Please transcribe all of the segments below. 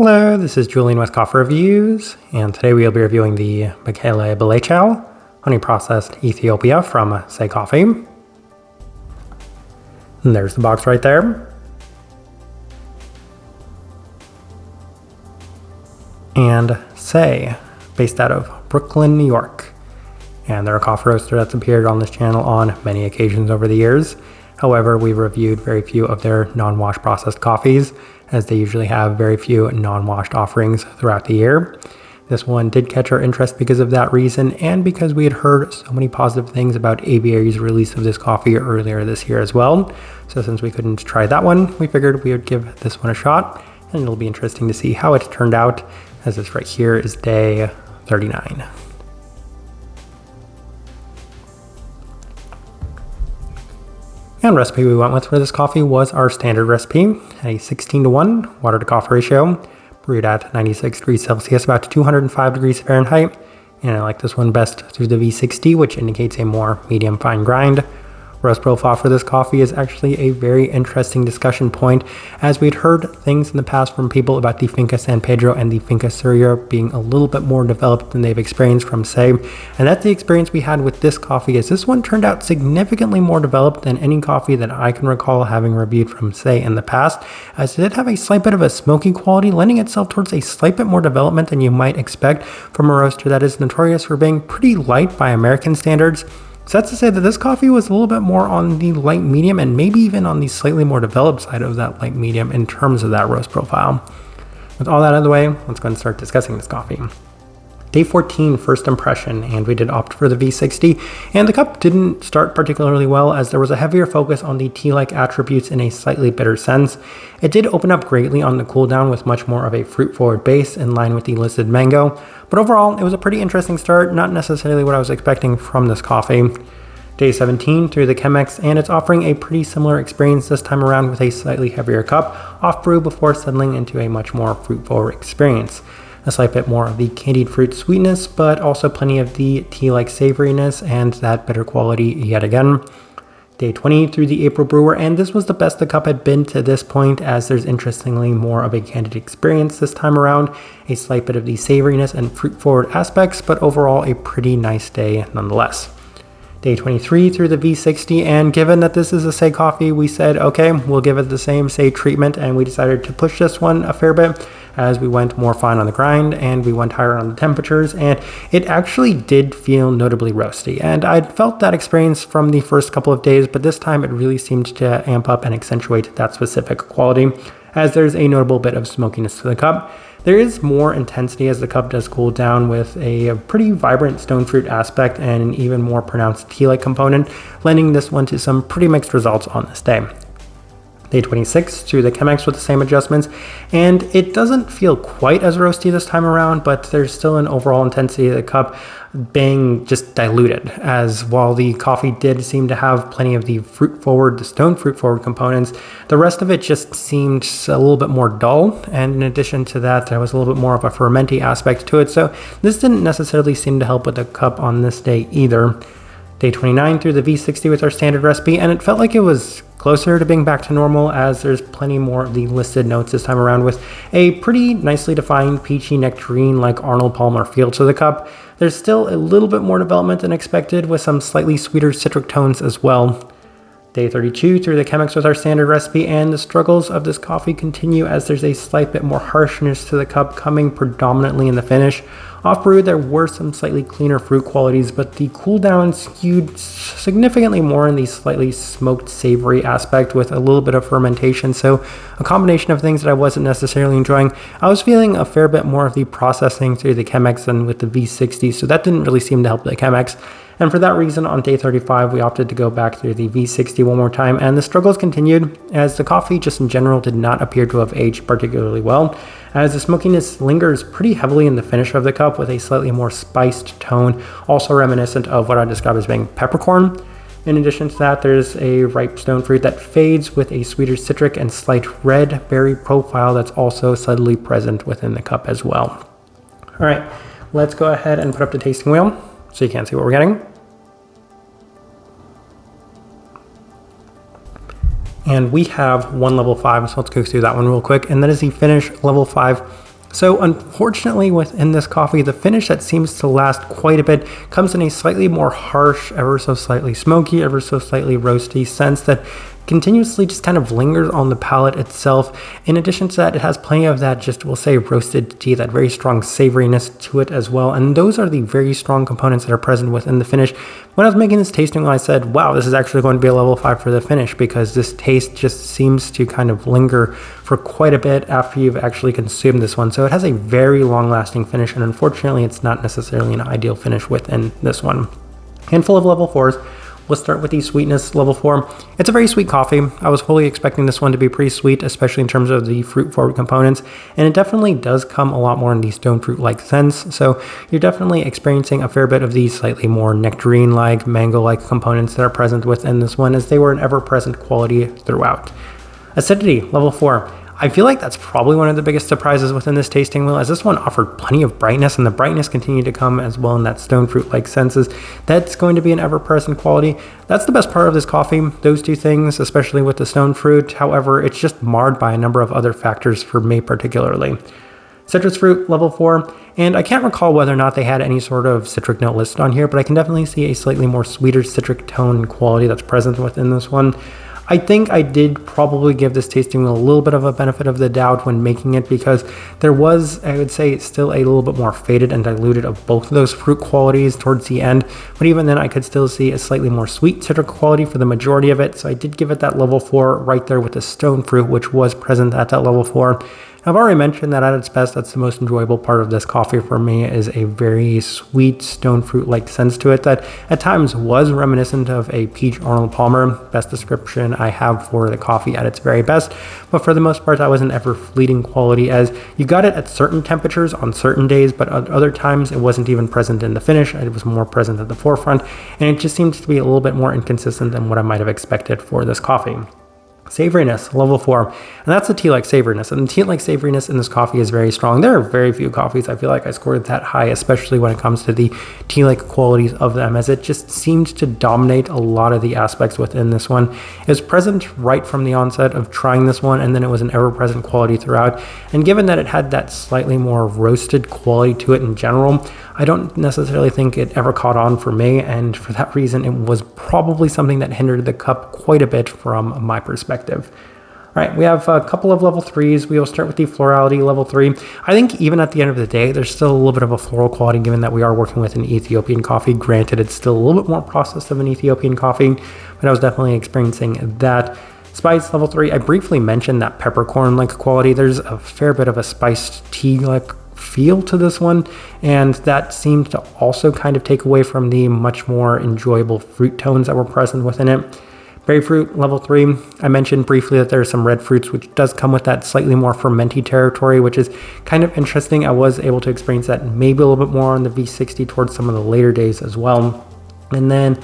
Hello, this is Julian with Coffee Reviews, and today we'll be reviewing the Bekele Belaychow honey processed Ethiopia from Say Coffee. And there's the box right there. And Say, based out of Brooklyn, New York. And they're a coffee roaster that's appeared on this channel on many occasions over the years. However, we've reviewed very few of their non-wash processed coffees, as they usually have very few non-washed offerings throughout the year. This one did catch our interest because of that reason, and because we had heard so many positive things about Aviary's release of this coffee earlier this year as well. So since we couldn't try that one, we figured we would give this one a shot, and it'll be interesting to see how it turned out, as this right here is day 39. And recipe we went with for this coffee was our standard recipe, a 16:1 water to coffee ratio, brewed at 96 degrees Celsius, about 205 degrees Fahrenheit. And I like this one best through the V60, which indicates a more medium fine grind. Roast profile for this coffee is actually a very interesting discussion point, as we'd heard things in the past from people about the Finca San Pedro and the Finca Surya being a little bit more developed than they've experienced from Say. And that's the experience we had with this coffee, as this one turned out significantly more developed than any coffee that I can recall having reviewed from Say in the past, as it did have a slight bit of a smoky quality, lending itself towards a slight bit more development than you might expect from a roaster that is notorious for being pretty light by American standards. So that's to say that this coffee was a little bit more on the light medium, and maybe even on the slightly more developed side of that light medium in terms of that roast profile. With all that out of the way, let's go and start discussing this coffee. Day 14, first impression, and we did opt for the V60, and the cup didn't start particularly well, as there was a heavier focus on the tea-like attributes in a slightly bitter sense. It did open up greatly on the cool down with much more of a fruit-forward base in line with the listed mango, but overall it was a pretty interesting start, not necessarily what I was expecting from this coffee. Day 17 through the Chemex, and it's offering a pretty similar experience this time around with a slightly heavier cup, off brew before settling into a much more fruit-forward experience. A slight bit more of the candied fruit sweetness, but also plenty of the tea-like savoriness and that bitter quality yet again. Day 20 through the April brewer, and this was the best the cup had been to this point, as there's interestingly more of a candied experience this time around, a slight bit of the savoriness and fruit-forward aspects, but overall a pretty nice day nonetheless. Day 23 through the V60, and given that this is a Say coffee, we said, okay, we'll give it the same Say treatment, and we decided to push this one a fair bit as we went more fine on the grind and we went higher on the temperatures, and it actually did feel notably roasty. And I'd felt that experience from the first couple of days, but this time it really seemed to amp up and accentuate that specific quality, as there's a notable bit of smokiness to the cup. There is more intensity as the cup does cool down, with a pretty vibrant stone fruit aspect and an even more pronounced tea-like component, lending this one to some pretty mixed results on this day. Day 26 through the Chemex with the same adjustments, and it doesn't feel quite as roasty this time around, but there's still an overall intensity of the cup being just diluted, as while the coffee did seem to have plenty of the the stone fruit forward components, the rest of it just seemed a little bit more dull, and in addition to that, there was a little bit more of a fermenty aspect to it, so this didn't necessarily seem to help with the cup on this day either. Day 29 through the V60 with our standard recipe, and it felt like it was closer to being back to normal, as there's plenty more of the listed notes this time around, with a pretty nicely defined peachy nectarine like Arnold Palmer feel to the cup. There's still a little bit more development than expected, with some slightly sweeter citric tones as well. Day 32 through the Chemex with our standard recipe, and the struggles of this coffee continue, as there's a slight bit more harshness to the cup coming predominantly in the finish. Off brew, there were some slightly cleaner fruit qualities, but the cool down skewed significantly more in the slightly smoked savory aspect with a little bit of fermentation, so a combination of things that I wasn't necessarily enjoying. I was feeling a fair bit more of the processing through the Chemex than with the V60, so that didn't really seem to help the Chemex. And for that reason, on day 35, we opted to go back through the V60 one more time, and the struggles continued, as the coffee just in general did not appear to have aged particularly well, as the smokiness lingers pretty heavily in the finish of the cup with a slightly more spiced tone, also reminiscent of what I describe as being peppercorn. In addition to that, there's a ripe stone fruit that fades with a sweeter citric and slight red berry profile that's also subtly present within the cup as well. All right, let's go ahead and put up the tasting wheel so you can see what we're getting. And we have one level 5, so let's go through that one real quick. And that is the finish level 5 So unfortunately within this coffee, the finish that seems to last quite a bit comes in a slightly more harsh, ever so slightly smoky, ever so slightly roasty sense that continuously just kind of lingers on the palate itself. In addition to that, it has plenty of that just, we'll say, roasted tea, that very strong savoriness to it as well. And those are the very strong components that are present within the finish. When I was making this tasting, I said, wow, this is actually going to be a level 5 for the finish, because this taste just seems to kind of linger for quite a bit after you've actually consumed this one. So it has a very long lasting finish, and unfortunately it's not necessarily an ideal finish within this one. Handful of level 4s. We'll start with the sweetness, level 4. It's a very sweet coffee. I was fully expecting this one to be pretty sweet, especially in terms of the fruit forward components, and it definitely does come a lot more in the stone fruit like sense. So you're definitely experiencing a fair bit of these slightly more nectarine like, mango like components that are present within this one, as they were an ever present quality throughout. Acidity, level 4. I feel like that's probably one of the biggest surprises within this tasting wheel, as this one offered plenty of brightness, and the brightness continued to come as well in that stone fruit like senses. That's going to be an ever-present quality. That's the best part of this coffee, those two things, especially with the stone fruit. However, it's just marred by a number of other factors for me particularly. Citrus fruit, level 4, and I can't recall whether or not they had any sort of citric note listed on here, but I can definitely see a slightly more sweeter citric tone quality that's present within this one. I think I did probably give this tasting a little bit of a benefit of the doubt when making it, because there was, I would say, still a little bit more faded and diluted of both of those fruit qualities towards the end. But even then, I could still see a slightly more sweet citric quality for the majority of it. So I did give it that level 4 right there with the stone fruit, which was present at that level 4. I've already mentioned that at its best, that's the most enjoyable part of this coffee for me, is a very sweet stone fruit-like sense to it that at times was reminiscent of a peach Arnold Palmer, best description I have for the coffee at its very best. But for the most part, that was an ever fleeting quality, as you got it at certain temperatures on certain days, but at other times it wasn't even present in the finish. It was more present at the forefront, and it just seems to be a little bit more inconsistent than what I might have expected for this coffee. Savoriness, level 4, and that's the tea-like savoriness, and the tea-like savoriness in this coffee is very strong. There are very few coffees I feel like I scored that high, especially when it comes to the tea-like qualities of them, as it just seemed to dominate a lot of the aspects within this one. It was present right from the onset of trying this one, and then it was an ever-present quality throughout, and given that it had that slightly more roasted quality to it in general, I don't necessarily think it ever caught on for me, and for that reason, it was probably something that hindered the cup quite a bit from my perspective. All right, we have a couple of level 3s. We will start with the florality, level 3. I think even at the end of the day, there's still a little bit of a floral quality, given that we are working with an Ethiopian coffee. Granted, it's still a little bit more processed of an Ethiopian coffee, but I was definitely experiencing that. Spice, level 3, I briefly mentioned that peppercorn-like quality. There's a fair bit of a spiced tea-like feel to this one, and that seemed to also kind of take away from the much more enjoyable fruit tones that were present within it. Berry fruit, level 3, I mentioned briefly that there are some red fruits, which does come with that slightly more fermenty territory, which is kind of interesting. I was able to experience that maybe a little bit more on the V60 towards some of the later days as well. And then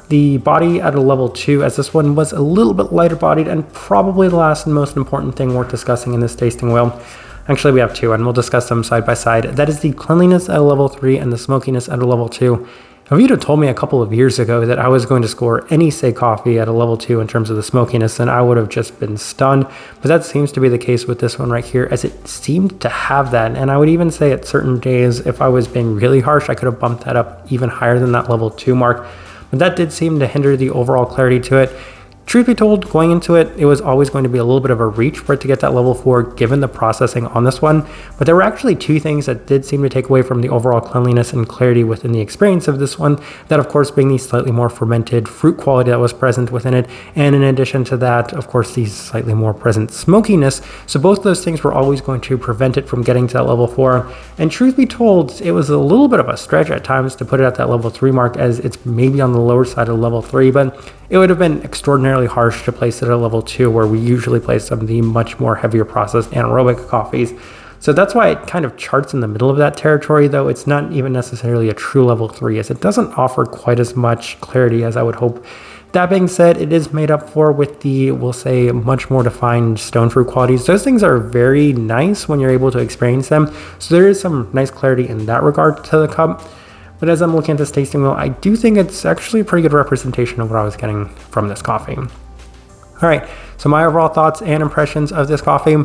the body at a level 2, as this one was a little bit lighter bodied, and probably the last and most important thing worth discussing in this tasting wheel. Actually, we have two, and we'll discuss them side by side. That is the cleanliness at a level 3 and the smokiness at a level 2. If you'd have told me a couple of years ago that I was going to score any Say coffee at a level 2 in terms of the smokiness, then I would have just been stunned. But that seems to be the case with this one right here, as it seemed to have that. And I would even say at certain days, if I was being really harsh, I could have bumped that up even higher than that level 2 mark. But that did seem to hinder the overall clarity to it. Truth be told, going into it, it was always going to be a little bit of a reach for it to get that level 4 given the processing on this one. But there were actually two things that did seem to take away from the overall cleanliness and clarity within the experience of this one. That, of course, being the slightly more fermented fruit quality that was present within it. And in addition to that, of course, the slightly more present smokiness. So both of those things were always going to prevent it from getting to that level 4. And truth be told, it was a little bit of a stretch at times to put it at that level 3 mark, as it's maybe on the lower side of level 3, but it would have been extraordinarily harsh to place it at level 2, where we usually place some of the much more heavier processed anaerobic coffees. So that's why it kind of charts in the middle of that territory, though it's not even necessarily a true level 3, as it doesn't offer quite as much clarity as I would hope. That being said, it is made up for with the, we'll say, much more defined stone fruit qualities. Those things are very nice when you're able to experience them. So there is some nice clarity in that regard to the cup. But as I'm looking at this tasting wheel, I do think it's actually a pretty good representation of what I was getting from this coffee. All right, so my overall thoughts and impressions of this coffee.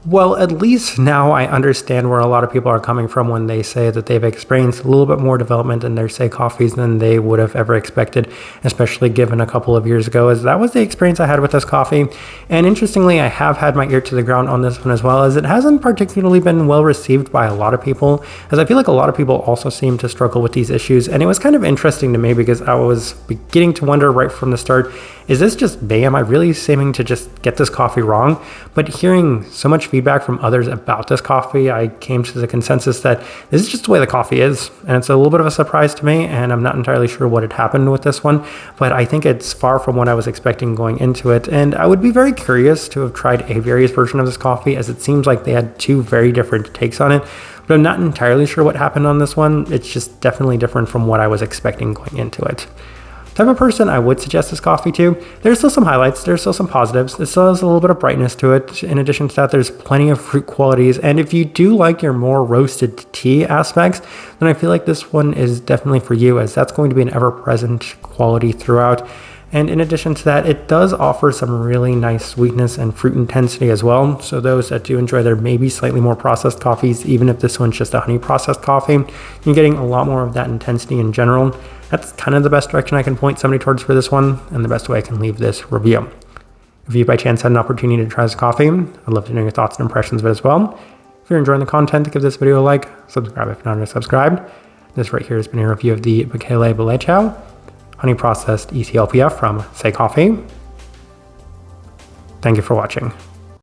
Well, at least now I understand where a lot of people are coming from when they say that they've experienced a little bit more development in their Say coffees than they would have ever expected, especially given a couple of years ago, as that was the experience I had with this coffee. And interestingly, I have had my ear to the ground on this one as well, as it hasn't particularly been well received by a lot of people, as I feel like a lot of people also seem to struggle with these issues. And it was kind of interesting to me because I was beginning to wonder right from the start, is this just me? Am I really seeming to just get this coffee wrong? But hearing so much feedback from others about this coffee, I came to the consensus that this is just the way the coffee is. And it's a little bit of a surprise to me, and I'm not entirely sure what had happened with this one, but I think it's far from what I was expecting going into it. And I would be very curious to have tried a various version of this coffee, as it seems like they had two very different takes on it. But I'm not entirely sure what happened on this one. It's just definitely different from what I was expecting going into it. Type of person I would suggest this coffee to. There's still some highlights, there's still some positives, it still has a little bit of brightness to it. In addition to that, there's plenty of fruit qualities, and if you do like your more roasted tea aspects, then I feel like this one is definitely for you, as that's going to be an ever-present quality throughout. And in addition to that, it does offer some really nice sweetness and fruit intensity as well. So those that do enjoy their maybe slightly more processed coffees, even if this one's just a honey processed coffee, you're getting a lot more of that intensity in general. That's kind of the best direction I can point somebody towards for this one, and the best way I can leave this review. If you by chance had an opportunity to try this coffee, I'd love to know your thoughts and impressions of it as well. If you're enjoying the content, give this video a like, subscribe if you're not already subscribed. This right here has been a review of the Bekele Belaychow honey processed Ethiopia from Say Coffee. Thank you for watching.